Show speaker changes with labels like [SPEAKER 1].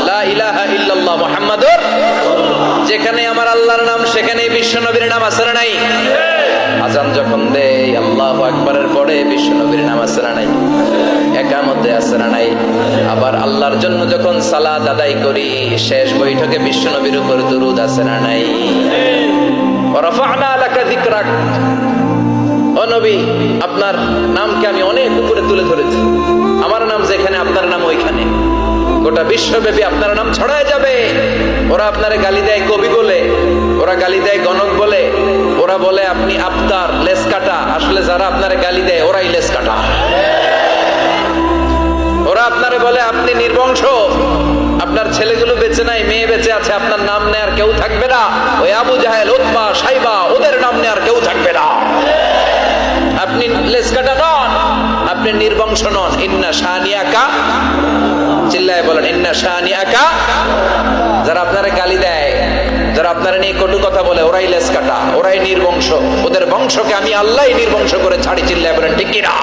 [SPEAKER 1] লা ইলাহা ইল্লাল্লাহ মুহাম্মাদুর, যেখানে আমার আল্লাহর নাম সেখানে বিশ্ব নবীর নাম আছে না নাই? আজান যখন দেই আল্লাহু আকবারের পরে বিশ্ব নবীর নাম আছে না নাই? একামতে আছে না নাই? আবার আল্লাহর জন্য যখন সালাত আদায় করি শেষ বৈঠকে বিশ্ব নবীর উপর দুরূদ আছে না নাই? ওয়া রাফা'না লাকা যিকরাক, ও নবী আপনার নামকে আমি অনেক উপরে তুলে ধরেছি। আমার নাম যেখানে আপনার নাম ওইখানে, গোটা বিশ্বব্যাপী আপনার নাম ছড়ায় যাবে। ওরা আপনারে গালি দেয় কবি বলে, ওরা গালি দেয় গণক বলে, ওরা বলে আপনি আফতার লেস কাটা। আসলে যারা আপনারে গালি দেয় ওরাই লেস কাটা। ওরা আপনারে বলে আপনি নির্বংশ, আপনার ছেলেগুলো বেঁচে নাই, মেয়ে বেঁচে আছে, আপনার নাম নেয়ার কেউ থাকবে না। ওই আবু জাহেল, উতবা, সাইবা, ওদের নাম নেয়ার কেউ থাকবে না। আপনি লেস কাটা নন, আপনি নির্বংশ নন। ইন্না শানিয়াকা, চিল্লায় বলেন ইন্না শানিয়াকা। যারা আপনারে গালি দেয়, যারা আপনারা নিয়ে কটু কথা বলে, ওরাই লেস কাটা, ওরাই নির্বংশ। ওদের বংশকে আমি আল্লাহই নির্বংশ করে ছাড়ি। চিল্লায় বলেন ঠিক কিনা?